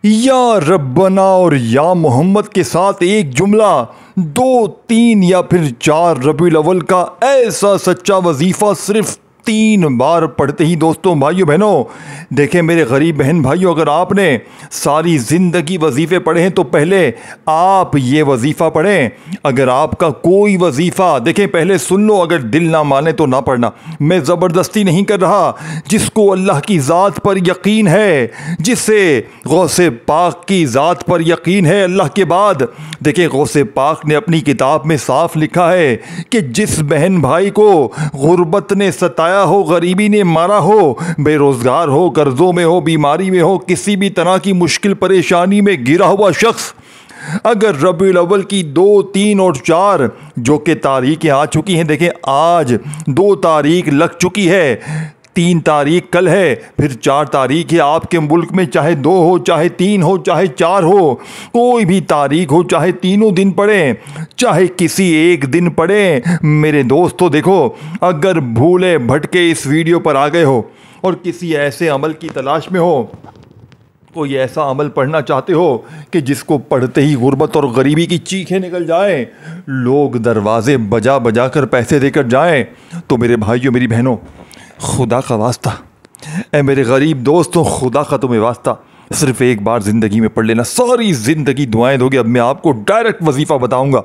یا ربنا اور یا محمد کے ساتھ ایک جملہ 2 3 یا پھر 4 ربیع الاول کا ایسا سچا وظیفہ صرف 3 بار پڑھتے ہی دوستوں بھائیوں بہنوں، دیکھیں میرے غریب بہن بھائیوں، اگر آپ نے ساری زندگی وظیفے پڑھے ہیں تو پہلے آپ یہ وظیفہ پڑھیں۔ اگر آپ کا کوئی وظیفہ، دیکھیں پہلے سن لو، اگر دل نہ مانے تو نہ پڑھنا، میں زبردستی نہیں کر رہا۔ جس کو اللہ کی ذات پر یقین ہے، جسے غوث پاک کی ذات پر یقین ہے اللہ کے بعد، دیکھیں غوث پاک نے اپنی کتاب میں صاف لکھا ہے کہ جس بہن بھائی کو غربت نے ستایا ہو، غریبی نے مارا ہو، بے روزگار ہو، قرضوں میں ہو، بیماری میں ہو، کسی بھی طرح کی مشکل پریشانی میں گرا ہوا شخص اگر ربیع الاول کی 2 3 اور 4 جو کہ تاریخیں آ چکی ہیں، دیکھیں آج 2 تاریخ لگ چکی ہے، 3 تاریخ کل ہے، پھر 4 تاریخ ہے۔ آپ کے ملک میں چاہے 2 ہو، چاہے 3 ہو، چاہے 4 ہو، کوئی بھی تاریخ ہو، چاہے تینوں دن پڑھیں، چاہے کسی ایک دن پڑھیں، میرے دوستو دیکھو، اگر بھولے بھٹکے اس ویڈیو پر آ گئے ہو اور کسی ایسے عمل کی تلاش میں ہو، کوئی ایسا عمل پڑھنا چاہتے ہو کہ جس کو پڑھتے ہی غربت اور غریبی کی چیخیں نکل جائیں، لوگ دروازے بجا بجا کر پیسے دے کر جائیں، تو میرے بھائیوں میری بہنوں، خدا کا واسطہ، اے میرے غریب دوستوں، خدا کا تمہیں واسطہ، صرف ایک بار زندگی میں پڑھ لینا، ساری زندگی دعائیں دو گے۔ اب میں آپ کو ڈائریکٹ وظیفہ بتاؤں گا،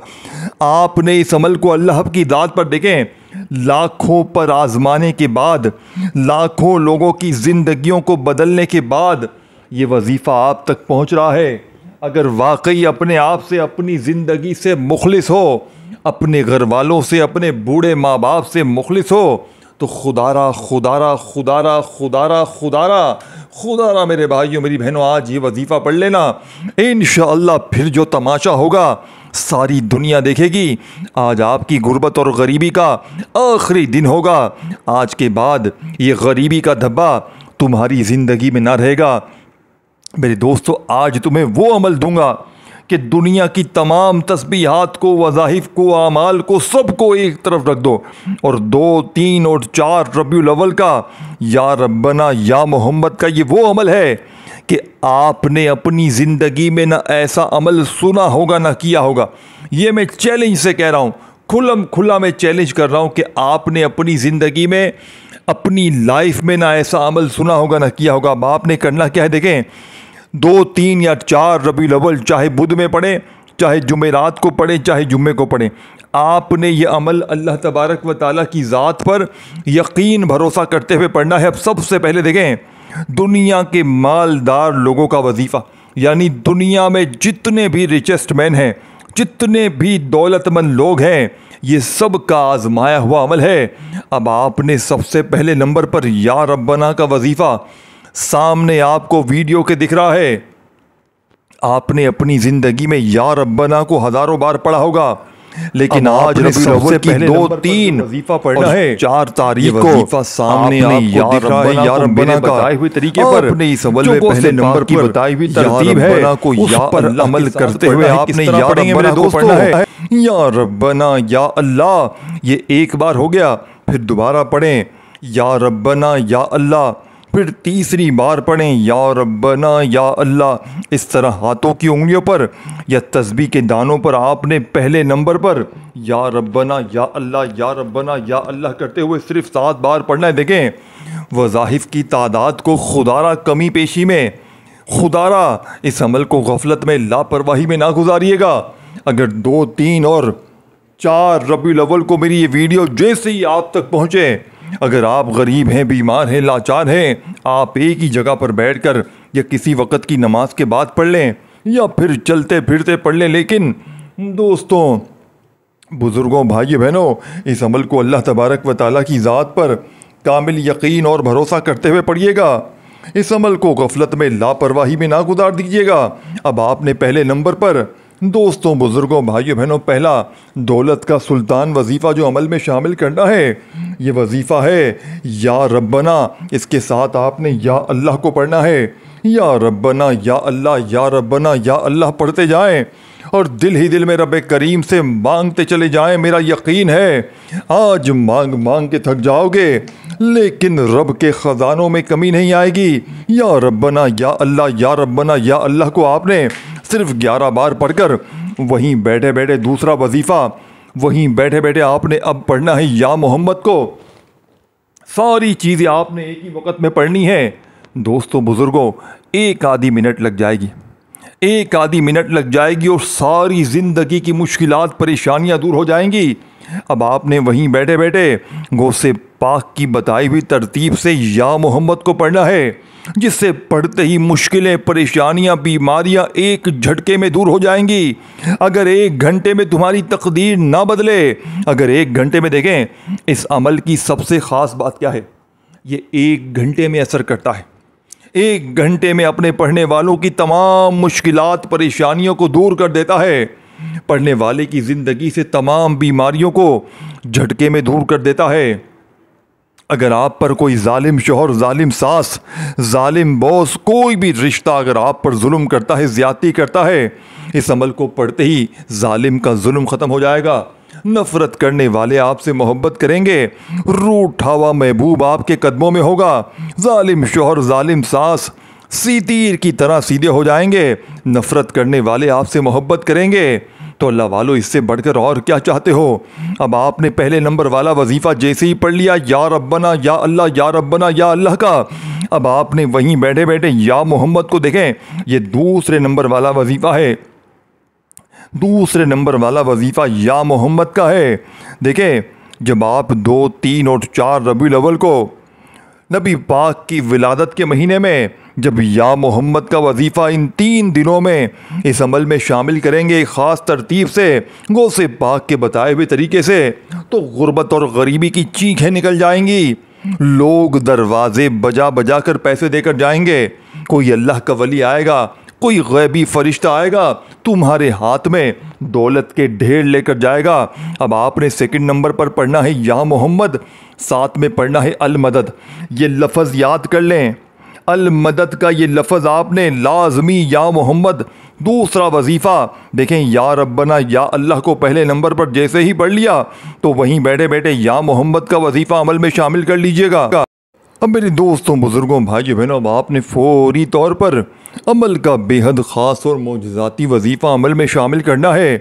آپ نے اس عمل کو اللہ کی ذات پر، دیکھیں لاکھوں پر آزمانے کے بعد، لاکھوں لوگوں کی زندگیوں کو بدلنے کے بعد یہ وظیفہ آپ تک پہنچ رہا ہے۔ اگر واقعی اپنے آپ سے، اپنی زندگی سے مخلص ہو، اپنے گھر والوں سے، اپنے بوڑھے ماں باپ سے مخلص ہو، تو خدارا خدارا خدارا خدارا خدارا خدارا میرے بھائیوں میری بہنوں، آج یہ وظیفہ پڑھ لینا، انشاءاللہ پھر جو تماشا ہوگا ساری دنیا دیکھے گی۔ آج آپ کی غربت اور غریبی کا آخری دن ہوگا، آج کے بعد یہ غریبی کا دھبا تمہاری زندگی میں نہ رہے گا۔ میرے دوستو، آج تمہیں وہ عمل دوں گا کہ دنیا کی تمام تسبیحات کو، وظائف کو، اعمال کو، سب کو ایک طرف رکھ دو، اور 2 3 اور 4 ربیع الاول کا یا ربنا یا محمد کا یہ وہ عمل ہے کہ آپ نے اپنی زندگی میں نہ ایسا عمل سنا ہوگا نہ کیا ہوگا۔ یہ میں چیلنج سے کہہ رہا ہوں، کھلم کھلا میں چیلنج کر رہا ہوں کہ آپ نے اپنی زندگی میں، اپنی لائف میں نہ ایسا عمل سنا ہوگا نہ کیا ہوگا۔ اب آپ نے کرنا کیا ہے، دیکھیں 2 3 یا 4 ربیع الاول، چاہے بدھ میں پڑھیں، چاہے جمعرات کو پڑھیں، چاہے جمعے کو پڑھیں، آپ نے یہ عمل اللہ تبارک و تعالیٰ کی ذات پر یقین بھروسہ کرتے ہوئے پڑھنا ہے۔ اب سب سے پہلے دیکھیں دنیا کے مالدار لوگوں کا وظیفہ، یعنی دنیا میں جتنے بھی ریچسٹ مین ہیں، جتنے بھی دولت مند لوگ ہیں، یہ سب کا آزمایا ہوا عمل ہے۔ اب آپ نے سب سے پہلے نمبر پر یا ربنا کا وظیفہ سامنے آپ کو ویڈیو کے دکھ رہا ہے، آپ نے اپنی زندگی میں یا ربنا کو ہزاروں بار پڑھا ہوگا، لیکن آج ربیع الاول کی 2 3 وظیفہ پڑھنا ہے، 4 تاریخ کو وظیفہ سامنے آپ کو دکھ رہا ہے، یا ربنا کا بتائے ہوئے طریقے پر، آپ نے اس عمل میں پہلے نمبر کی بتائی ہوئی ترتیب ہے، اس پر عمل کرتے ہوئے آپ نے یا ربنا کو پڑھنا ہے۔ یا ربنا یا اللہ، یہ ایک بار ہو گیا، پھر دوبارہ پڑھیں یا ربنا یا اللہ، پھر تیسری بار پڑھیں یا ربنا یا اللہ۔ اس طرح ہاتھوں کی انگلیوں پر یا تسبیح کے دانوں پر آپ نے پہلے نمبر پر یا ربنا یا اللہ، یا ربنا یا اللہ کرتے ہوئے صرف 7 بار پڑھنا ہے۔ دیکھیں وظائف کی تعداد کو خدارا کمی پیشی میں، خدارا اس عمل کو غفلت میں، لاپرواہی میں نہ گزاریے گا۔ اگر 2 3 اور 4 ربیع الاول کو میری یہ ویڈیو جیسے ہی آپ تک پہنچے، اگر آپ غریب ہیں، بیمار ہیں، لاچار ہیں، آپ ایک ہی جگہ پر بیٹھ کر یا کسی وقت کی نماز کے بعد پڑھ لیں یا پھر چلتے پھرتے پڑھ لیں، لیکن دوستوں، بزرگوں، بھائیو بہنوں، اس عمل کو اللہ تبارک و تعالیٰ کی ذات پر کامل یقین اور بھروسہ کرتے ہوئے پڑھیے گا۔ اس عمل کو غفلت میں، لاپرواہی میں نہ گزار دیجیے گا۔ اب آپ نے پہلے نمبر پر، دوستوں، بزرگوں، بھائیو بہنوں، پہلا دولت کا سلطان وظیفہ جو عمل میں شامل کرنا ہے، یہ وظیفہ ہے یا ربنا، اس کے ساتھ آپ نے یا اللہ کو پڑھنا ہے۔ یا ربنا یا اللہ، یا ربنا یا اللہ پڑھتے جائیں اور دل ہی دل میں رب کریم سے مانگتے چلے جائیں۔ میرا یقین ہے آج مانگ مانگ کے تھک جاؤ گے، لیکن رب کے خزانوں میں کمی نہیں آئے گی۔ یا ربنا یا اللہ، یا ربنا یا اللہ کو آپ نے صرف 11 بار پڑھ کر وہیں بیٹھے بیٹھے دوسرا وظیفہ وہیں بیٹھے بیٹھے آپ نے اب پڑھنا ہے یا محمد کو۔ ساری چیزیں آپ نے ایک ہی وقت میں پڑھنی ہے۔ دوستو بزرگوں، ایک آدھی منٹ لگ جائے گی، ایک آدھی منٹ لگ جائے گی اور ساری زندگی کی مشکلات پریشانیاں دور ہو جائیں گی۔ اب آپ نے وہیں بیٹھے بیٹھے غوث پاک کی بتائی ہوئی ترتیب سے یا محمد کو پڑھنا ہے، جس سے پڑھتے ہی مشکلیں، پریشانیاں، بیماریاں ایک جھٹکے میں دور ہو جائیں گی۔ اگر 1 گھنٹے میں تمہاری تقدیر نہ بدلے، اگر 1 گھنٹے میں، دیکھیں اس عمل کی سب سے خاص بات کیا ہے، یہ 1 گھنٹے میں اثر کرتا ہے۔ 1 گھنٹے میں اپنے پڑھنے والوں کی تمام مشکلات، پریشانیوں کو دور کر دیتا ہے۔ پڑھنے والے کی زندگی سے تمام بیماریوں کو جھٹکے میں دور کر دیتا ہے۔ اگر آپ پر کوئی ظالم شوہر، ظالم ساس، ظالم باس، کوئی بھی رشتہ اگر آپ پر ظلم کرتا ہے، زیادتی کرتا ہے، اس عمل کو پڑھتے ہی ظالم کا ظلم ختم ہو جائے گا۔ نفرت کرنے والے آپ سے محبت کریں گے، روٹھا ہوا محبوب آپ کے قدموں میں ہوگا۔ ظالم شوہر، ظالم ساس تیر کی طرح سیدھے ہو جائیں گے۔ نفرت کرنے والے آپ سے محبت کریں گے۔ تو اللہ والو، اس سے بڑھ کر اور کیا چاہتے ہو؟ اب آپ نے پہلے نمبر والا وظیفہ جیسے ہی پڑھ لیا، یا ربنا یا اللہ، یا ربنا یا اللہ کا، اب آپ نے وہیں بیٹھے بیٹھے یا محمد کو، دیکھیں یہ دوسرے نمبر والا وظیفہ ہے، دوسرے نمبر والا وظیفہ یا محمد کا ہے۔ دیکھیں جب آپ 2، 3 اور 4 ربیع الاول کو نبی پاک کی ولادت کے مہینے میں جب یا محمد کا وظیفہ ان 3 دنوں میں اس عمل میں شامل کریں گے، ایک خاص ترتیب سے، غوث پاک کے بتائے ہوئے طریقے سے، تو غربت اور غریبی کی چیخیں نکل جائیں گی۔ لوگ دروازے بجا بجا کر پیسے دے کر جائیں گے۔ کوئی اللہ کا ولی آئے گا، کوئی غیبی فرشتہ آئے گا، تمہارے ہاتھ میں دولت کے ڈھیر لے کر جائے گا۔ اب آپ نے 2 نمبر پر پڑھنا ہے یا محمد، ساتھ میں پڑھنا ہے المدد۔ یہ لفظ یاد کر لیں، المدد کا یہ لفظ آپ نے لازمی، یا محمد۔ دوسرا وظیفہ دیکھیں، یا ربنا یا اللہ کو پہلے نمبر پر جیسے ہی پڑھ لیا تو وہیں بیٹھے بیٹھے یا محمد کا وظیفہ عمل میں شامل کر لیجئے گا۔ اب میرے دوستوں، بزرگوں، بھائیوں بہنوں، اب آپ نے فوری طور پر عمل کا بے حد خاص اور معجزاتی وظیفہ عمل میں شامل کرنا ہے۔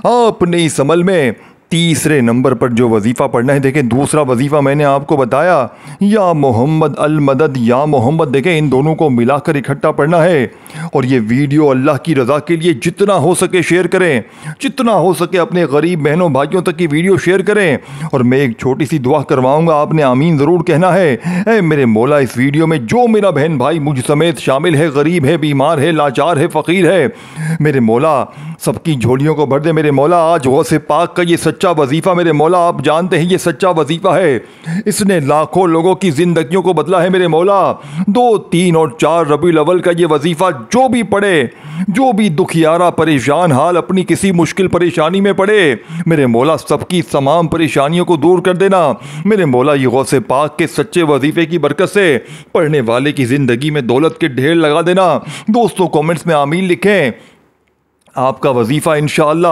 آپ نے اس عمل میں تیسرے نمبر پر جو وظیفہ پڑھنا ہے، دیکھیں دوسرا وظیفہ میں نے آپ کو بتایا، یا محمد، المدد، یا محمد، دیکھیں ان دونوں کو ملا کر اکٹھا پڑھنا ہے۔ اور یہ ویڈیو اللہ کی رضا کے لیے جتنا ہو سکے شیئر کریں، جتنا ہو سکے اپنے غریب بہنوں بھائیوں تک کی ویڈیو شیئر کریں۔ اور میں ایک چھوٹی سی دعا کرواؤں گا، آپ نے آمین ضرور کہنا ہے۔ اے میرے مولا، اس ویڈیو میں جو میرا بہن بھائی مجھ سمیت شامل ہے، غریب ہے، بیمار ہے، لاچار ہے، فقیر ہے، میرے مولا سب کی جھولیوں کو بھر دے۔ میرے مولا آج غوث پاک کا یہ سچا وظیفہ، میرے مولا آپ جانتے ہیں یہ سچا وظیفہ ہے، اس نے لاکھوں لوگوں کی زندگیوں کو بدلا ہے۔ میرے مولا 2، 3 اور 4 ربیع الاول کا یہ وظیفہ جو بھی پڑھے، جو بھی دکھیارا پریشان حال اپنی کسی مشکل پریشانی میں پڑے، میرے مولا سب کی تمام پریشانیوں کو دور کر دینا۔ میرے مولا یہ غوث پاک کے سچے وظیفے کی برکت سے پڑھنے والے کی زندگی میں دولت کے ڈھیر لگا دینا۔ دوستوں کامنٹس میں آمین لکھیں۔ آپ کا وظیفہ انشاءاللہ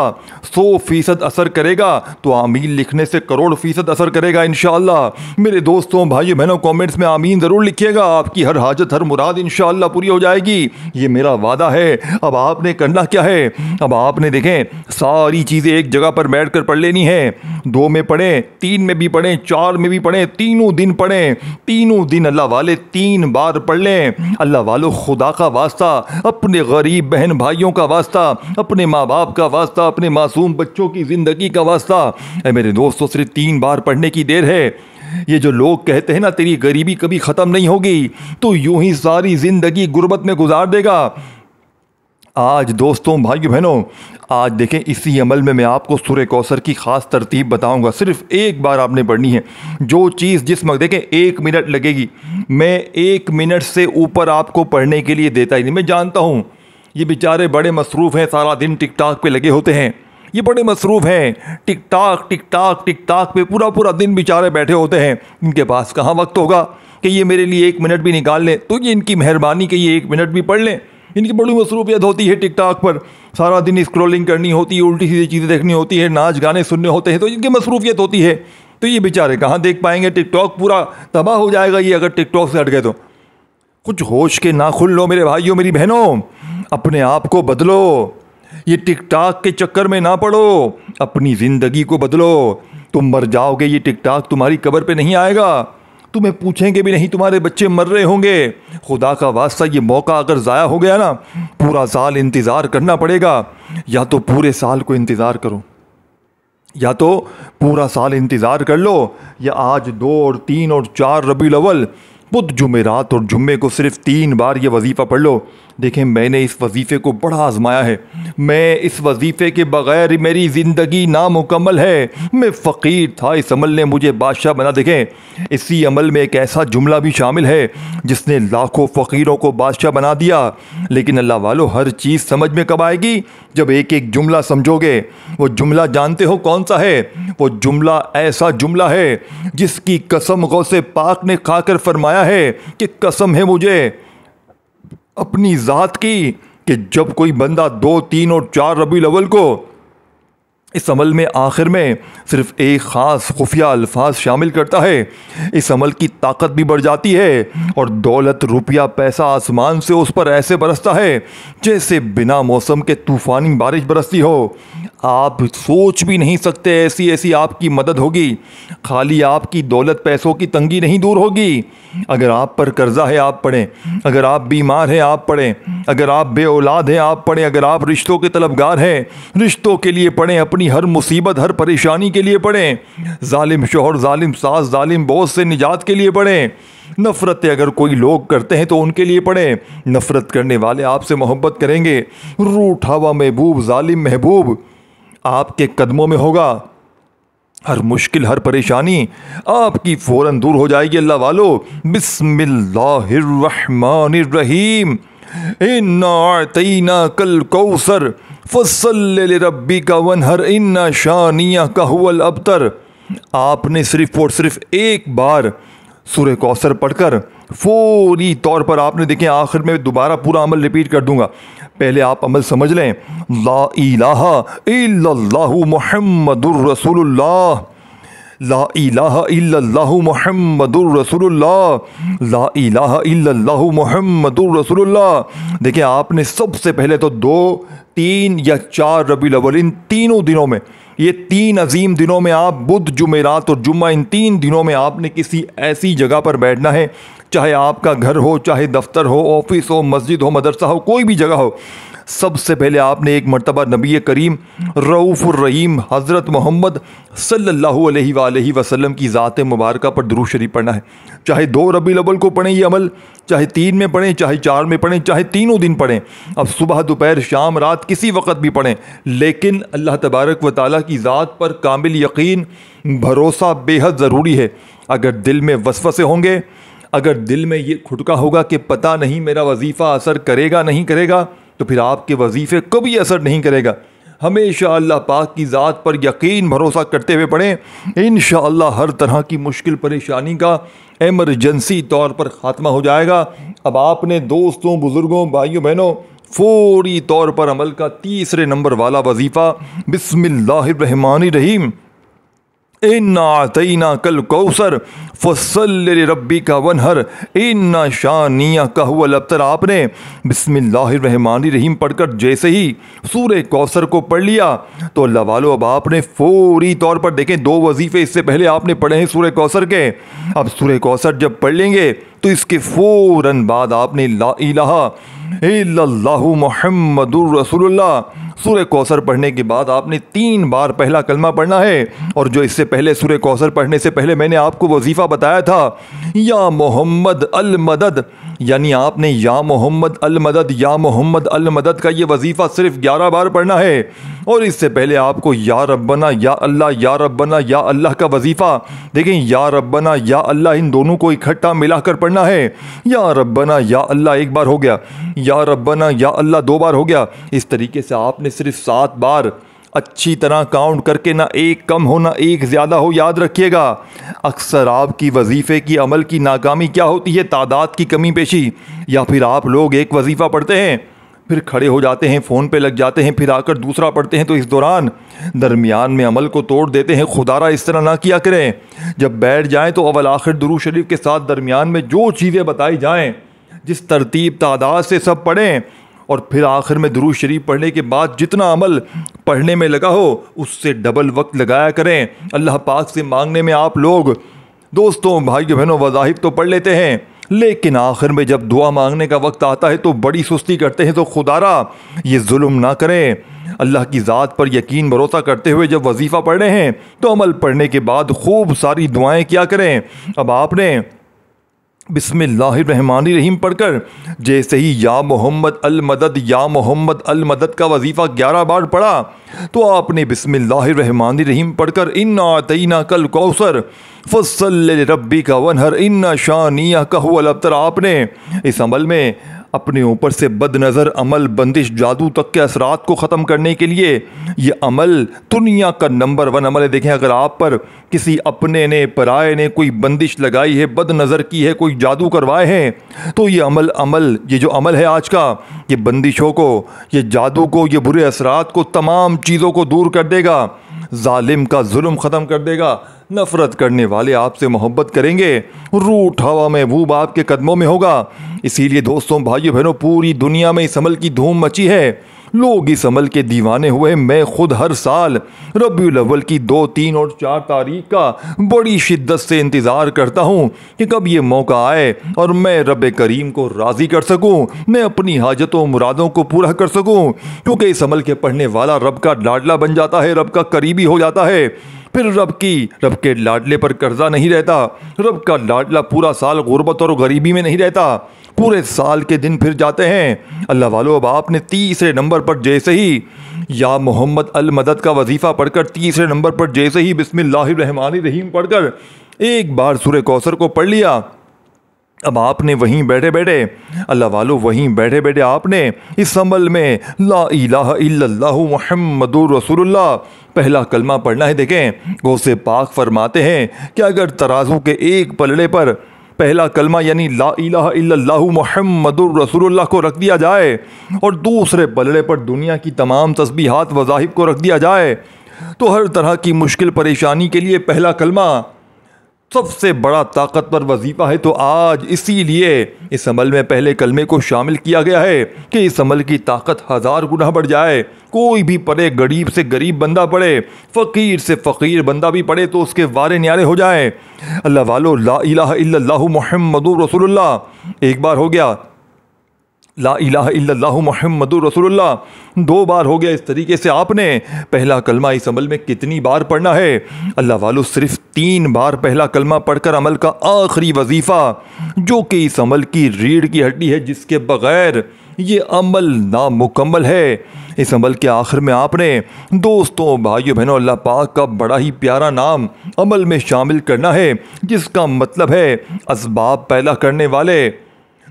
100% اثر کرے گا تو آمین لکھنے سے کروڑ فیصد اثر کرے گا انشاءاللہ۔ میرے دوستوں بھائیو بہنوں کامنٹس میں آمین ضرور لکھیے گا، آپ کی ہر حاجت ہر مراد انشاءاللہ پوری ہو جائے گی، یہ میرا وعدہ ہے۔ اب آپ نے کرنا کیا ہے، اب آپ نے دیکھیں ساری چیزیں ایک جگہ پر بیٹھ کر پڑھ لینی ہے۔ 2 میں پڑھیں، 3 میں بھی پڑھیں، 4 میں بھی پڑھیں، تینوں دن پڑھیں، تینوں دن اللہ والے 3 بار پڑھ لیں۔ اللہ والو خدا کا واسطہ، اپنے غریب بہن بھائیوں کا واسطہ، اپنے ماں باپ کا واسطہ، اپنے معصوم بچوں کی زندگی کا واسطہ، اے میرے دوستو صرف 3 بار پڑھنے کی دیر ہے۔ یہ جو لوگ کہتے ہیں نا تیری غریبی کبھی ختم نہیں ہوگی، تو یوں ہی ساری زندگی غربت میں گزار دے گا۔ آج دوستوں بھائیو بہنوں، آج دیکھیں اسی عمل میں آپ کو سورہ کوثر کی خاص ترتیب بتاؤں گا، صرف 1 بار آپ نے پڑھنی ہے۔ جو چیز جس وقت دیکھیں 1 منٹ لگے گی، میں 1 منٹ سے اوپر آپ کو پڑھنے کے لیے دیتا ہی نہیں۔ میں جانتا ہوں یہ بیچارے بڑے مصروف ہیں، سارا دن ٹک ٹاک پہ لگے ہوتے ہیں، یہ بڑے مصروف ہیں، ٹک ٹاک پہ پورا دن بیچارے بیٹھے ہوتے ہیں، ان کے پاس کہاں وقت ہوگا کہ یہ میرے لیے 1 منٹ بھی نکال لیں۔ تو یہ ان کی مہربانی کہ یہ 1 منٹ بھی پڑھ لیں، ان کی بڑی مصروفیت ہوتی ہے ٹک ٹاک پر، سارا دن اسکرولنگ کرنی ہوتی ہے، الٹی سیدھی چیزیں دیکھنی ہوتی ہے، ناچ گانے سننے ہوتے ہیں، تو ان کی مصروفیت ہوتی ہے۔ تو یہ بیچارے کہاں دیکھ پائیں گے؟ ٹک ٹاک پورا تباہ ہو جائے گا یہ اگر ٹک ٹاک سے ہٹ گئے تو۔ کچھ ہوش کے ناخن لو میرے بھائیوں میری بہنوں، اپنے آپ کو بدلو، یہ ٹک ٹاک کے چکر میں نہ پڑو، اپنی زندگی کو بدلو۔ تم مر جاؤ گے، یہ ٹک ٹاک تمہاری قبر پہ نہیں آئے گا، تمہیں پوچھیں گے بھی نہیں، تمہارے بچے مر رہے ہوں گے۔ خدا کا واسطہ یہ موقع اگر ضائع ہو گیا نا، پورا سال انتظار کرنا پڑے گا، یا تو پورے سال کو انتظار کرو، یا تو پورا سال انتظار کر لو، یا آج 2 اور 3 اور 4 ربیع الاول بدھ جمعرات اور جمعے کو صرف 3 بار یہ وظیفہ پڑھ لو۔ دیکھیں میں نے اس وظیفے کو بڑا آزمایا ہے، میں اس وظیفے کے بغیر میری زندگی نامکمل ہے، میں فقیر تھا، اس عمل نے مجھے بادشاہ بنا۔ دیکھیں اسی عمل میں ایک ایسا جملہ بھی شامل ہے جس نے لاکھوں فقیروں کو بادشاہ بنا دیا، لیکن اللہ والو ہر چیز سمجھ میں کب آئے گی؟ جب ایک ایک جملہ سمجھو گے۔ وہ جملہ جانتے ہو کون سا ہے؟ وہ جملہ ایسا جملہ ہے جس کی قسم غوث پاک نے کھا کر فرمایا ہے کہ قسم ہے مجھے اپنی ذات کی کہ جب کوئی بندہ 2، 3 اور 4 ربیع الاول کو اس عمل میں آخر میں صرف ایک خاص خفیہ الفاظ شامل کرتا ہے، اس عمل کی طاقت بھی بڑھ جاتی ہے اور دولت روپیہ پیسہ آسمان سے اس پر ایسے برستا ہے جیسے بنا موسم کے طوفانی بارش برستی ہو۔ آپ سوچ بھی نہیں سکتے ایسی ایسی آپ کی مدد ہوگی۔ خالی آپ کی دولت پیسوں کی تنگی نہیں دور ہوگی، اگر آپ پر قرضہ ہے آپ پڑھیں، اگر آپ بیمار ہیں آپ پڑھیں، اگر آپ بے اولاد ہیں آپ پڑھیں، اگر آپ رشتوں کے طلبگار ہیں رشتوں کے لیے پڑھیں، اپنی ہر مصیبت ہر پریشانی کے لیے پڑھیں، ظالم شوہر ظالم ساس ظالم باس سے نجات کے لیے پڑھیں، نفرتیں اگر کوئی لوگ کرتے ہیں تو ان کے لیے پڑھیں، نفرت کرنے والے آپ سے محبت کریں گے، روٹھا ہوا محبوب ظالم محبوب آپ کے قدموں میں ہوگا، ہر مشکل ہر پریشانی آپ کی فوراً دور ہو جائے گی۔ اللہ والو بسم اللہ الرحمن الرحیم، اِنَّا أَعْطَيْنَاكَ الْكَوْثَرَ فَصَلِّ لِرَبِّكَ وَانْحَرْ إِنَّ شَانِئَكَ هُوَ الْأَبْتَرُ۔ آپ نے صرف اور صرف ایک بار سورہ کوثر پڑھ کر فوری طور پر آپ نے دیکھیں، آخر میں دوبارہ پورا عمل ریپیٹ کر دوں گا، پہلے آپ عمل سمجھ لیں۔ لا الہ الا اللہ محمد الرسول اللہ، لا الہ الا اللہ محمد الرسول اللہ، لا الہ الا اللہ محمد الرسول اللہ۔ دیکھیں آپ نے سب سے پہلے تو 2، 3 یا 4 ربیع الاول ان تینوں دنوں میں، یہ 3 عظیم دنوں میں آپ بدھ جمعرات اور جمعہ، ان 3 دنوں میں آپ نے کسی ایسی جگہ پر بیٹھنا ہے، چاہے آپ کا گھر ہو، چاہے دفتر ہو، آفس ہو، مسجد ہو، مدرسہ ہو، کوئی بھی جگہ ہو، سب سے پہلے آپ نے ایک مرتبہ نبی کریم رؤوف الرحیم حضرت محمد صلی اللہ علیہ وآلہ وسلم کی ذات مبارکہ پر درود شریف پڑھنا ہے۔ چاہے 2 ربیع الاول کو پڑھیں یہ عمل، چاہے 3 میں پڑھیں، چاہے 4 میں پڑھیں، چاہے تینوں دن پڑھیں، اب صبح دوپہر شام رات کسی وقت بھی پڑھیں، لیکن اللہ تبارک و تعالیٰ کی ذات پر کامل یقین بھروسہ بے حد ضروری ہے۔ اگر دل میں وسوسے ہوں گے، اگر دل میں یہ کھٹکا ہوگا کہ پتہ نہیں میرا وظیفہ اثر کرے گا نہیں کرے گا، تو پھر آپ کے وظیفے کبھی اثر نہیں کرے گا۔ ہمیشہ اللہ پاک کی ذات پر یقین بھروسہ کرتے ہوئے پڑھیں، انشاءاللہ ہر طرح کی مشکل پریشانی کا ایمرجنسی طور پر خاتمہ ہو جائے گا۔ اب آپ نے دوستوں بزرگوں بھائیوں بہنوں فوری طور پر عمل کا 3 نمبر والا وظیفہ بسم اللہ الرحمن الرحیم، اِنَّا أَعْطَيْنَاكَ الْكَوْثَرَ فَصَلِّ لِرَبِّكَ وَانْحَرْ إِنَّ شَانِئَكَ هُوَ الْأَبْتَرُ۔ آپ نے بسم اللہ الرحمن الرحیم پڑھ کر جیسے ہی سورہ کوثر کو پڑھ لیا تو اللہ والو اب آپ نے فوری طور پر دیکھیں 2 وظیفے اس سے پہلے آپ نے پڑھے ہیں سورہ کوثر کے، اب سورہ کوثر جب پڑھ لیں گے تو اس کے فوراً بعد آپ نے لا الہ الا اللہ محمد الرسول اللہ، سورہ کوثر پڑھنے کے بعد آپ نے 3 بار پہلا کلمہ پڑھنا ہے، اور جو اس سے پہلے سورہ کوثر پڑھنے سے پہلے میں نے آپ کو وظیفہ بتایا تھا یا محمد المدد، یعنی آپ نے یا محمد المدد یا محمد المدد کا یہ وظیفہ صرف 11 بار پڑھنا ہے، اور اس سے پہلے آپ کو یا ربنا یا ربنا یا اللہ کا وظیفہ دیکھیں، یا ربنا یا اللہ ان دونوں کو اکٹھا ملا کر پڑھنا ہے، یا ربنا یا اللہ 1 بار ہو گیا، یا ربنا یا اللہ 2 بار ہو گیا، اس طریقے سے آپ نے صرف 7 بار اچھی طرح کاؤنٹ کر کے، نہ ایک کم ہو نہ ایک زیادہ ہو۔ یاد رکھیے گا اکثر آپ کی وظیفے کی عمل کی ناکامی کیا ہوتی ہے؟ تعداد کی کمی پیشی، یا پھر آپ لوگ ایک وظیفہ پڑھتے ہیں پھر کھڑے ہو جاتے ہیں، فون پہ لگ جاتے ہیں، پھر آ کر دوسرا پڑھتے ہیں، تو اس دوران درمیان میں عمل کو توڑ دیتے ہیں۔ خدا را اس طرح نہ کیا کریں۔ جب بیٹھ جائیں تو اول آخر درود شریف کے ساتھ درمیان میں جو چیزیں بتائی جائیں جس ترتیب تعداد سے سب پڑھیں، اور پھر آخر میں درود شریف پڑھنے کے بعد جتنا عمل پڑھنے میں لگا ہو اس سے ڈبل وقت لگایا کریں۔ اللہ پاک سے مانگنے میں آپ لوگ دوستوں بھائیو بہنوں وظائف تو پڑھ لیتے ہیں، لیکن آخر میں جب دعا مانگنے کا وقت آتا ہے تو بڑی سستی کرتے ہیں۔ تو خدا را یہ ظلم نہ کریں۔ اللہ کی ذات پر یقین بھروسہ کرتے ہوئے جب وظیفہ پڑھ رہے ہیں تو عمل پڑھنے کے بعد خوب ساری دعائیں کیا کریں۔ اب آپ نے بسم اللہ الرحمن الرحیم پڑھ کر جیسے ہی یا محمد المدد یا محمد المدد کا وظیفہ 11 بار پڑھا تو آپ نے بسم اللہ الرحمن الرحیم پڑھ کر انا اعطیناک الکوثر فصل لربک وانحر ان شانیک هو الابتر، آپ نے اس عمل میں اپنے اوپر سے بد نظر عمل، بندش، جادو تک کے اثرات کو ختم کرنے کے لیے یہ عمل دنیا کا نمبر 1 عمل ہے۔ دیکھیں اگر آپ پر کسی اپنے نے پرائے نے کوئی بندش لگائی ہے، بد نظر کی ہے، کوئی جادو کروائے ہیں تو یہ یہ جو عمل ہے آج کا، یہ بندشوں کو، یہ جادو کو، یہ برے اثرات کو، تمام چیزوں کو دور کر دے گا، ظالم کا ظلم ختم کر دے گا، نفرت کرنے والے آپ سے محبت کریں گے، روٹ ہوا محبوب آپ کے قدموں میں ہوگا۔ اسی لیے دوستوں بھائیو بہنوں پوری دنیا میں اس عمل کی دھوم مچی ہے، لوگ اس عمل کے دیوانے ہوئے۔ میں خود ہر سال ربیع الاول کی 2، 3 اور 4 تاریخ کا بڑی شدت سے انتظار کرتا ہوں کہ کب یہ موقع آئے اور میں رب کریم کو راضی کر سکوں، میں اپنی حاجتوں مرادوں کو پورا کر سکوں، کیونکہ اس عمل کے پڑھنے والا رب کا لاڈلا بن جاتا ہے، رب کا قریبی ہو جاتا ہے۔ پھر رب کے لاڈلے پر قرضہ نہیں رہتا، رب کا لاڈلا پورا سال غربت اور غریبی میں نہیں رہتا، پورے سال کے دن پھر جاتے ہیں۔ اللہ والو اب آپ نے تیسرے نمبر پر جیسے ہی یا محمد المدد کا وظیفہ پڑھ کر، تیسرے نمبر پر جیسے ہی بسم اللہ الرحمن الرحیم پڑھ کر ایک بار سورہ کوثر کو پڑھ لیا، اب آپ نے وہیں بیٹھے بیٹھے اللہ والو وہیں بیٹھے بیٹھے آپ نے اس عمل میں لا الہ الا اللہ محمد رسول اللہ پہلا کلمہ پڑھنا ہے۔ دیکھیں غوث پاک فرماتے ہیں کہ اگر ترازو کے ایک پلڑے پر پہلا کلمہ یعنی لا الہ الا اللہ محمد رسول اللہ کو رکھ دیا جائے اور دوسرے پلڑے پر دنیا کی تمام تسبیحات وظائف کو رکھ دیا جائے تو ہر طرح کی مشکل پریشانی کے لیے پہلا کلمہ سب سے بڑا طاقتور وظیفہ ہے۔ تو آج اسی لیے اس عمل میں پہلے کلمے کو شامل کیا گیا ہے کہ اس عمل کی طاقت 1000 گنا بڑھ جائے۔ کوئی بھی پڑھے، غریب سے غریب بندہ پڑھے، فقیر سے فقیر بندہ بھی پڑھے تو اس کے وارے نیارے ہو جائیں۔ اللہ والو لا الہ الا اللہ محمد رسول اللہ ایک بار ہو گیا، لا الہ الا اللہ محمد رسول اللہ 2 بار ہو گیا۔ اس طریقے سے آپ نے پہلا کلمہ اس عمل میں کتنی بار پڑھنا ہے؟ اللہ والو صرف 3 بار پہلا کلمہ پڑھ کر عمل کا آخری وظیفہ جو کہ اس عمل کی ریڑھ کی ہڈی ہے، جس کے بغیر یہ عمل نامکمل ہے، اس عمل کے آخر میں آپ نے دوستوں بھائیو بہنوں اللہ پاک کا بڑا ہی پیارا نام عمل میں شامل کرنا ہے، جس کا مطلب ہے اسباب پیدا کرنے والے۔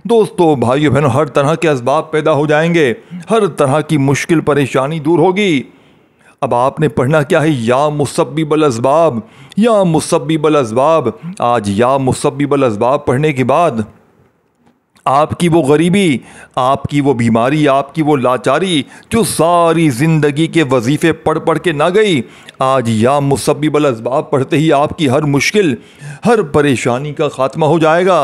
دوستو بھائیو بہنوں ہر طرح کے اسباب پیدا ہو جائیں گے، ہر طرح کی مشکل پریشانی دور ہوگی۔ اب آپ نے پڑھنا کیا ہے؟ یا مسبب الاسباب، یا مسبب الاسباب۔ آج یا مسبب الاسباب پڑھنے کے بعد آپ کی وہ غریبی، آپ کی وہ بیماری، آپ کی وہ لاچاری جو ساری زندگی کے وظیفے پڑھ پڑھ کے نہ گئی، آج یا مسبب الاسباب پڑھتے ہی آپ کی ہر مشکل، ہر پریشانی کا خاتمہ ہو جائے گا،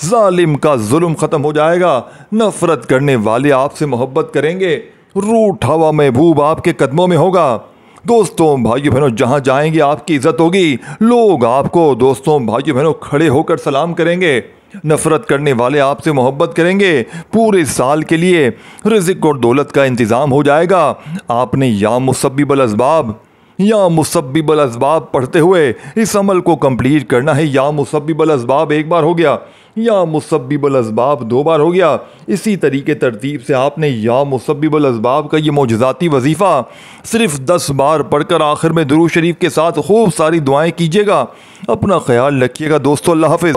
ظالم کا ظلم ختم ہو جائے گا، نفرت کرنے والے آپ سے محبت کریں گے، روٹ ہوا محبوب آپ کے قدموں میں ہوگا۔ دوستوں بھائیو بہنوں جہاں جائیں گے آپ کی عزت ہوگی، لوگ آپ کو دوستوں بھائیو بہنوں کھڑے ہو کر سلام کریں گے، نفرت کرنے والے آپ سے محبت کریں گے، پورے سال کے لیے رزق اور دولت کا انتظام ہو جائے گا۔ آپ نے یا مسبب الاسباب، یا مسبب الاسباب پڑھتے ہوئے اس عمل کو کمپلیٹ کرنا ہے۔ یا مسبب الاسباب ایک بار ہو گیا، یا مسبب الاسباب 2 بار ہو گیا۔ اسی طریقے ترتیب سے آپ نے یا مسبب الاسباب کا یہ معجزاتی وظیفہ صرف 10 بار پڑھ کر آخر میں درود شریف کے ساتھ خوب ساری دعائیں کیجیے گا۔ اپنا خیال رکھیے گا دوستو، اللہ حافظ۔